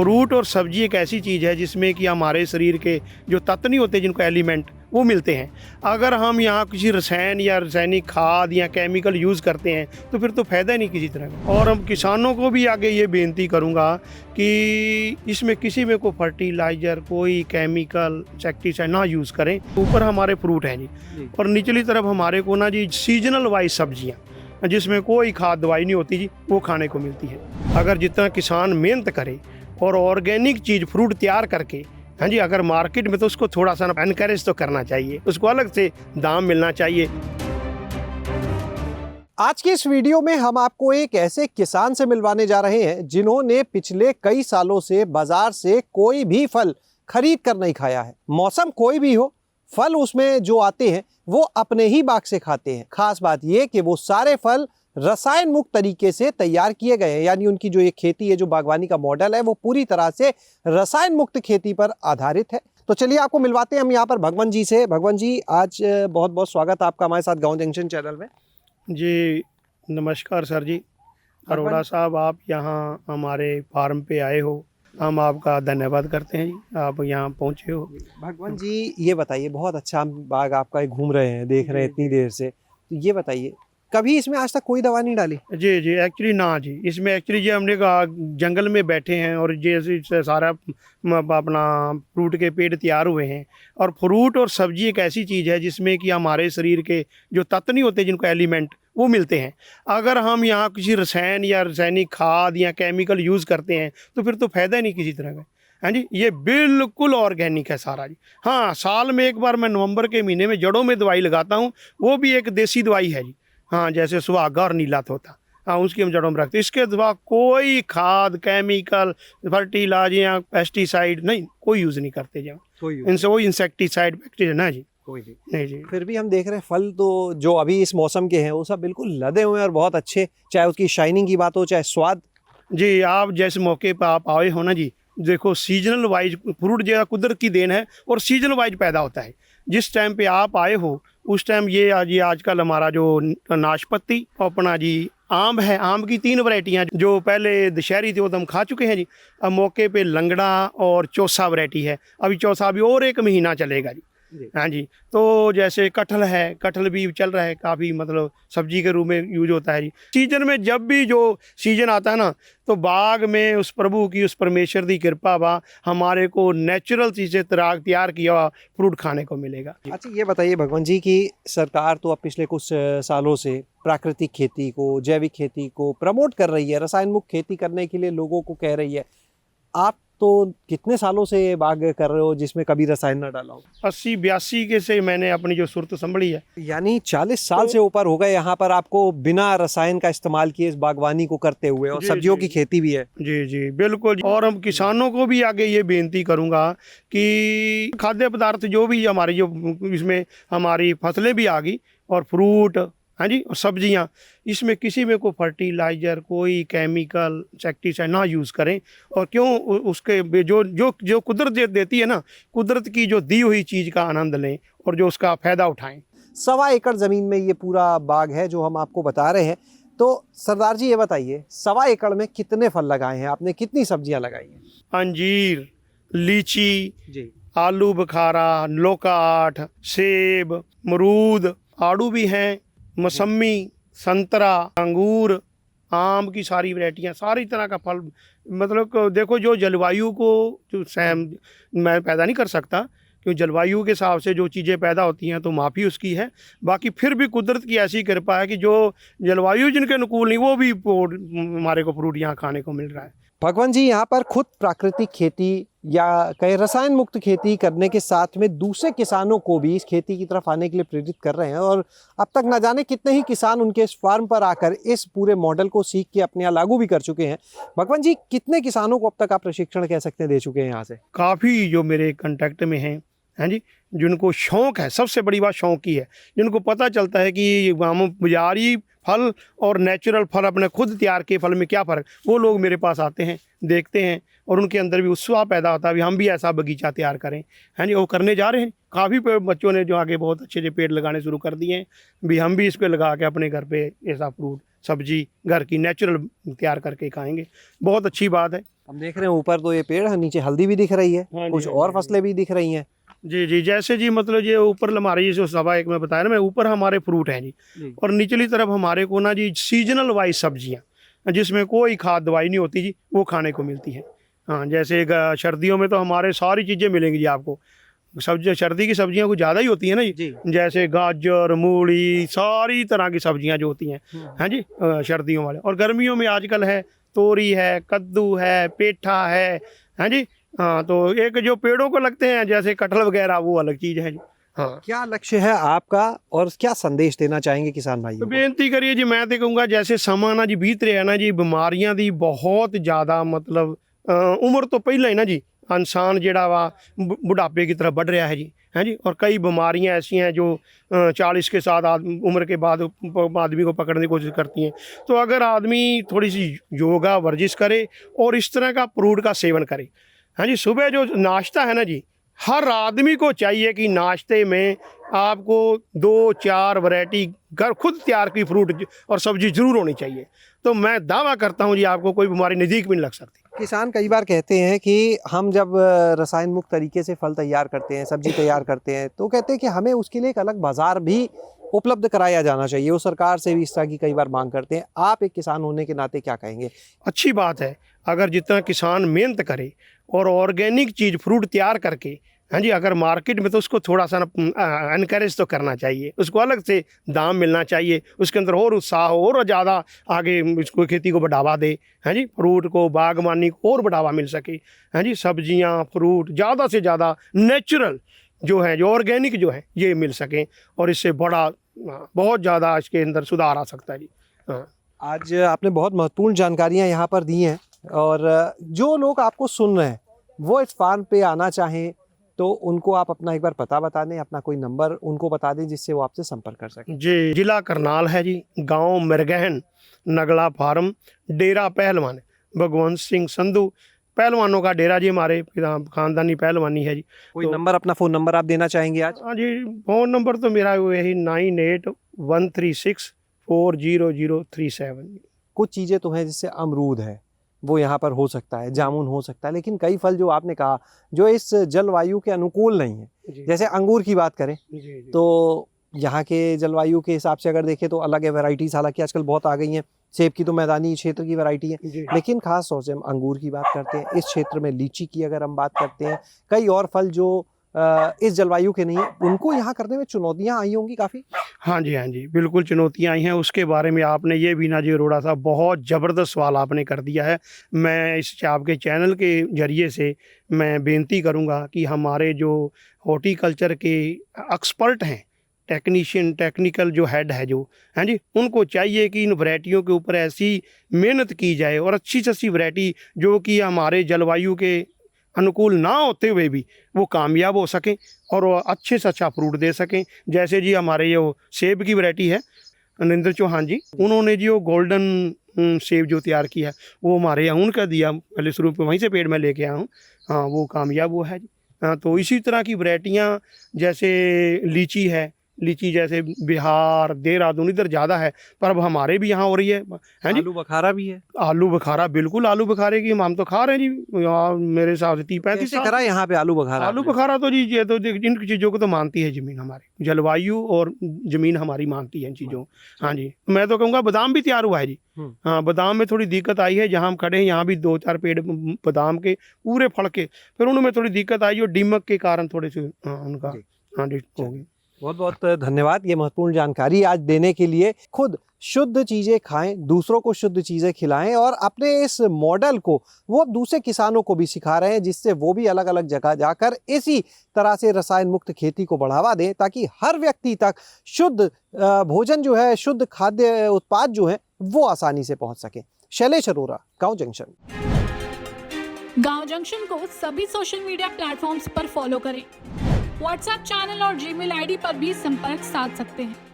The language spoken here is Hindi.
फ्रूट और सब्जी एक ऐसी चीज़ है जिसमें कि हमारे शरीर के जो तत्व नहीं होते, जिनको एलिमेंट, वो मिलते हैं। अगर हम यहाँ किसी रसायन या रासायनिक खाद या केमिकल यूज़ करते हैं तो फिर तो फ़ायदा ही नहीं किसी तरह का। और हम किसानों को भी आगे ये बेनती करूँगा कि इसमें किसी में कोई फर्टिलाइज़र, कोई केमिकल, इंसेक्टिसाइड ना यूज़ करें। ऊपर हमारे फ्रूट हैं जी, और निचली तरफ हमारे को ना जी सीजनल वाइज सब्जियाँ, जिसमें कोई खाद दवाई नहीं होती जी, वो खाने को मिलती है। अगर जितना किसान मेहनत करे और ऑर्गेनिक चीज़ फ्रूट तैयार करके, हाँ जी, अगर मार्केट में तो उसको थोड़ा सा एनकरेज तो करना चाहिए, उसको अलग से दाम मिलना चाहिए। आज की इस वीडियो में हम आपको एक ऐसे किसान से मिलवाने जा रहे हैं जिन्होंने पिछले कई सालों से बाजार से कोई भी फल खरीद कर नहीं खाया है। मौसम कोई भी हो, फल उसमें जो आते हैं वो अपने ही बाग से खाते हैं। खास बात यह कि वो सारे फल रसायन मुक्त तरीके से तैयार किए गए हैं, यानी उनकी जो ये खेती है, जो बागवानी का मॉडल है, वो पूरी तरह से रसायन मुक्त खेती पर आधारित है। तो चलिए आपको मिलवाते हैं हम यहाँ पर भगवंत जी से। भगवंत जी, आज बहुत बहुत स्वागत आपका हमारे साथ गांव जंक्शन चैनल में। जी नमस्कार सर जी। अरोड़ा साहब, आप यहाँ हमारे फार्म पे आए हो, हम आपका धन्यवाद करते हैं जी, आप यहाँ पहुँचे हो। भगवंत जी, ये बताइए, बहुत अच्छा बाग आपका घूम रहे हैं, देख रहे हैं इतनी देर से, तो ये बताइए, कभी इसमें आज तक कोई दवा नहीं डाली? जी जी, एक्चुअली ना जी, इसमें एक्चुअली जो हमने कहा जंगल में बैठे हैं और जैसे सारा अपना फ्रूट के पेड़ तैयार हुए हैं। और फ्रूट और सब्जी एक ऐसी चीज़ है जिसमें कि हमारे शरीर के जो तत्व नहीं होते, जिनको एलिमेंट, वो मिलते हैं। अगर हम यहाँ किसी रसायन या रासायनिक खाद या केमिकल यूज़ करते हैं तो फिर तो फ़ायदा ही नहीं किसी तरह का। हाँ जी, ये बिल्कुल ऑर्गेनिक है सारा जी। हाँ, साल में एक बार मैं नवंबर के महीने में जड़ों में दवाई लगाता हूँ, वो भी एक देसी दवाई है जी। हाँ, जैसे सुहागा और नीला तोता, हाँ, उसकी हम जड़ों में रखते हैं। इसके अलावा कोई खाद, केमिकल, फर्टिलाइजर या पेस्टिसाइड नहीं, कोई यूज़ नहीं करते जी। इनसे वो इंसेक्टिसाइड, बैक्टीरिया ना जी, कोई नहीं जी। फिर भी हम देख रहे हैं फल तो जो अभी इस मौसम के हैं वो सब बिल्कुल लदे हुए हैं और बहुत अच्छे, चाहे उसकी शाइनिंग की बात हो, चाहे स्वाद। जी, आप जैसे मौके पर आप आए हो ना जी, देखो सीजनल वाइज फ्रूट जो है कुदरत की देन है और सीजनल वाइज पैदा होता है। जिस टाइम पे आप आए हो उस टाइम ये आजकल हमारा जो नाशपाती, अपना जी आम है, आम की 3 वैरायटियाँ जो पहले दशहरी थी वो तो हम खा चुके हैं जी। अब मौके पे लंगड़ा और चौसा वैरायटी है, अभी चौसा अभी और 1 महीना चलेगा जी। हाँ जी, तो जैसे कटहल है, कटहल भी चल रहा है, काफ़ी मतलब सब्जी के रूप में यूज होता है जी। सीजन में जब भी जो सीजन आता है ना, तो बाग में उस प्रभु की, उस परमेश्वर की कृपा बा, हमारे को नेचुरल चीज़ें तैयार किया हुआ फ्रूट खाने को मिलेगा। अच्छा, ये बताइए भगवंत जी कि सरकार तो अब पिछले कुछ सालों से प्राकृतिक खेती को, जैविक खेती को प्रमोट कर रही है, रसायन मुक्त खेती करने के लिए लोगों को कह रही है। आप तो कितने सालों से ये बाग कर रहे हो जिसमें कभी रसायन ना डाला हो? 80-82 के से मैंने अपनी जो सुरत संभली है, यानी 40 साल से ऊपर हो गए यहाँ पर आपको बिना रसायन का इस्तेमाल किए इस बागवानी को करते हुए, और सब्जियों की खेती भी है। जी जी बिल्कुल। और हम किसानों को भी आगे ये बेनती करूँगा कि खाद्य पदार्थ जो भी हमारी जो इसमें हमारी फसलें भी आ गई और फ्रूट, हाँ जी, और सब्जियाँ, इसमें किसी में कोई फर्टिलाइज़र, कोई केमिकल, इंसेक्टिसाइड ना यूज़ करें। और क्यों, उसके जो जो जो कुदरत देती है ना, कुदरत की जो दी हुई चीज़ का आनंद लें और जो उसका फ़ायदा उठाएं। 1.25 एकड़ ज़मीन में ये पूरा बाग है जो हम आपको बता रहे हैं। तो सरदार जी, ये बताइए, 1.25 एकड़ में कितने फल लगाए हैं आपने, कितनी सब्जियां लगाई हैं? अंजीर, लीची जी, आलू बुखारा, लोकाट, सेब, अमरूद, आड़ू भी हैं, मौसमी, संतरा, अंगूर, आम की सारी वैरायटियाँ, सारी तरह का फल। मतलब देखो, जो जलवायु को जो सहम मैं पैदा नहीं कर सकता, क्योंकि जलवायु के हिसाब से जो चीज़ें पैदा होती हैं तो माफ़ी उसकी है। बाकी फिर भी कुदरत की ऐसी कृपा है कि जो जलवायु जिनके अनुकूल नहीं, वो भी हमारे को फ्रूट यहाँ खाने को मिल रहा है। भगवंत जी, यहाँ पर खुद प्राकृतिक खेती या कहीं रसायन मुक्त खेती करने के साथ में दूसरे किसानों को भी इस खेती की तरफ आने के लिए प्रेरित कर रहे हैं, और अब तक न जाने कितने ही किसान उनके इस फार्म पर आकर इस पूरे मॉडल को सीख के अपने यहाँ लागू भी कर चुके हैं। भगवंत जी, कितने किसानों को अब तक आप प्रशिक्षण कह सकते हैं दे चुके हैं यहाँ से? काफ़ी जो मेरे कांटेक्ट में हैं, हाँ जी, जिनको शौक़ है, सबसे बड़ी बात शौक़ की है, जिनको पता चलता है कि हम बाज़ारी फल और नेचुरल फल, अपने खुद तैयार के फल में क्या फ़र्क, वो लोग मेरे पास आते हैं, देखते हैं, और उनके अंदर भी उत्साह पैदा होता है भी हम भी ऐसा बगीचा तैयार करें। हाँ जी, वो करने जा रहे हैं। काफ़ी बच्चों ने जो आगे बहुत अच्छे अच्छे पेड़ लगाने शुरू कर दिए हैं भी, हम भी इस पर लगा के अपने घर पे ऐसा फ्रूट, सब्जी घर की नेचुरल तैयार करके खाएंगे। बहुत अच्छी बात है। हम देख रहे हैं ऊपर तो ये पेड़ है, नीचे हल्दी भी दिख रही है, हाँ जी, कुछ हाँ और जी, फसलें भी दिख रही हैं। जी जी, जैसे जी मतलब ये ऊपर हमारे जो सवा एक में बताया ना मैं, ऊपर हमारे फ्रूट हैं जी, और निचली तरफ हमारे को ना जी सीजनल वाइज सब्जियां, जिसमें कोई खाद दवाई नहीं होती जी, वो खाने को मिलती है। हाँ, जैसे सर्दियों में तो हमारे सारी चीज़ें मिलेंगी जी आपको, सब्जी सर्दी की सब्जियां कुछ ज़्यादा ही होती हैं ना जी, जैसे गाजर, मूली, सारी तरह की सब्जियां जो होती हैं, हाँ जी, सर्दियों वाले। और गर्मियों में आजकल है तोरी है, कद्दू है, पेठा है, हाँ जी। हाँ, तो एक जो पेड़ों को लगते हैं जैसे कटहल वगैरह, वो अलग चीज़ है जी। हाँ, क्या लक्ष्य है आपका और क्या संदेश देना चाहेंगे किसान तो भाइयों को? बेनती करिए जी, मैं तो कहूँगा जैसे समा ना जी बीत रहा है ना जी, बीमारियां दी बहुत ज़्यादा मतलब उम्र तो पहले ही ना जी इंसान जेड़ा वा बुढ़ापे की तरफ बढ़ रहा है जी, है जी। और कई बीमारियां ऐसी हैं जो 40 के साथ उम्र के बाद आदमी को पकड़ने की कोशिश करती हैं। तो अगर आदमी थोड़ी सी योगा वर्जिश करे और इस तरह का फ्रूट का सेवन करे, हाँ जी, सुबह जो नाश्ता है ना जी, हर आदमी को चाहिए कि नाश्ते में आपको 2-4 वैरायटी घर खुद तैयार की फ्रूट और सब्जी जरूर होनी चाहिए। तो मैं दावा करता हूँ जी आपको कोई बीमारी नज़दीक भी नहीं लग सकती। किसान कई बार कहते हैं कि हम जब रसायन मुक्त तरीके से फल तैयार करते हैं, सब्जी तैयार करते हैं, तो कहते हैं कि हमें उसके लिए एक अलग बाजार भी उपलब्ध कराया जाना चाहिए। वो सरकार से भी इस तरह की कई बार मांग करते हैं। आप एक किसान होने के नाते क्या कहेंगे? अच्छी बात है, अगर जितना किसान मेहनत करे और ऑर्गेनिक चीज़ फ्रूट तैयार करके, हाँ जी, अगर मार्केट में तो उसको थोड़ा सा इनकरेज तो करना चाहिए, उसको अलग से दाम मिलना चाहिए, उसके अंदर और उत्साह हो और ज़्यादा आगे इसको खेती को बढ़ावा दे, हाँ जी, फ्रूट को बागवानी को और बढ़ावा मिल सके, हाँ जी, सब्जियां फ्रूट ज़्यादा से ज़्यादा नेचुरल जो है, जो ऑर्गेनिक जो है, ये मिल सकें और इससे बड़ा बहुत ज़्यादा इसके अंदर सुधार आ सकता है जी। हाँ, आज आपने बहुत महत्वपूर्ण जानकारियां यहाँ पर दी हैं और जो लोग आपको सुन रहे हैं वो इस फार्म पे आना चाहें तो उनको आप अपना एक बार पता बता दें, अपना कोई नंबर उनको बता दें जिससे वो आपसे संपर्क कर सकें। जी, जिला करनाल है जी, गांव मिरगहन, नगला फार्म, डेरा पहलवान भगवंत सिंह संधू, पहलवानों का डेरा जी, हमारे खानदानी पहलवानी है जी। कोई तो नंबर, अपना फ़ोन नंबर आप देना चाहेंगे आज? हाँ जी, फ़ोन नंबर तो मेरा यही 9813640037। कुछ चीज़ें तो हैं जिससे अमरूद है वो यहाँ पर हो सकता है, जामुन हो सकता है, लेकिन कई फल जो आपने कहा जो इस जलवायु के अनुकूल नहीं है, जी जैसे अंगूर की बात करें जी जी। तो यहाँ के जलवायु के हिसाब से अगर देखें तो अलग है वैरायटीज़, हालांकि आजकल बहुत आ गई हैं। सेब की तो मैदानी क्षेत्र की वैरायटी है, जी लेकिन खास तौर से हम अंगूर की बात करते हैं। इस क्षेत्र में लीची की अगर हम बात करते हैं, कई और फल जो इस जलवायु के नहीं है, उनको यहाँ करने में चुनौतियाँ आई होंगी काफ़ी। हाँ जी, हाँ जी, बिल्कुल चुनौतियाँ आई हैं। उसके बारे में आपने ये बीना जी अरोड़ा साहब बहुत ज़बरदस्त सवाल आपने कर दिया है। मैं इस आपके चैनल के ज़रिए से मैं बेनती करूँगा कि हमारे जो हॉर्टिकल्चर के एक्सपर्ट हैं, टेक्नीशियन, टेक्निकल जो हेड है जो, हैं जी, उनको चाहिए कि इन वैरायटियों के ऊपर ऐसी मेहनत की जाए और अच्छी से अच्छी वैरायटी जो कि हमारे जलवायु के अनुकूल ना होते हुए भी वो कामयाब हो सकें और वो अच्छे से अच्छा फ्रूट दे सकें। जैसे जी हमारे ये सेब की वैरायटी है, नरेंद्र चौहान जी, उन्होंने जी वो गोल्डन सेब जो तैयार किया है वो हमारे यहाँ उनका दिया, पहले शुरू में वहीं से पेड़ में लेके आया हूँ। हाँ, वो कामयाब हुआ है जी। हाँ, तो इसी तरह की वैरायटियाँ जैसे लीची है, लीची जैसे बिहार, देहरादून इधर ज़्यादा है, पर अब हमारे भी यहाँ हो रही है जी। आलू बुखारा भी है। आलू बुखारा, बिल्कुल आलू बुखारे की हम तो खा रहे हैं जी, यहाँ मेरे हिसाब से 30-35 कैसे साल। करा यहाँ पे आलू बुखारा? आलू बुखारा तो जी ये तो इन चीज़ों को तो मानती है ज़मीन हमारी, जलवायु और ज़मीन हमारी मानती है इन चीज़ों। हाँ जी, मैं तो कहूँगा बादाम भी तैयार हुआ है जी। हाँ, बादाम में थोड़ी दिक्कत आई है, जहाँ हम खड़े हैं यहाँ भी 2-4 पेड़ बादाम के पूरे फल के, फिर उनमें थोड़ी दिक्कत आई और दीमक के कारण थोड़े से उनका हाँ जी हो गई। बहुत बहुत धन्यवाद ये महत्वपूर्ण जानकारी आज देने के लिए। खुद शुद्ध चीज़ें खाएं, दूसरों को शुद्ध चीज़ें खिलाएं और अपने इस मॉडल को वो अब दूसरे किसानों को भी सिखा रहे हैं, जिससे वो भी अलग अलग जगह जाकर इसी तरह से रसायन मुक्त खेती को बढ़ावा दें, ताकि हर व्यक्ति तक शुद्ध भोजन जो है, शुद्ध खाद्य उत्पाद जो है वो आसानी से पहुँच सके। शैलेश अरोरा, गाँव जंक्शन। गाँव जंक्शन को सभी सोशल मीडिया प्लेटफॉर्म्स पर फॉलो करें। व्हाट्सएप चैनल और जीमेल आईडी पर भी संपर्क साध सकते हैं।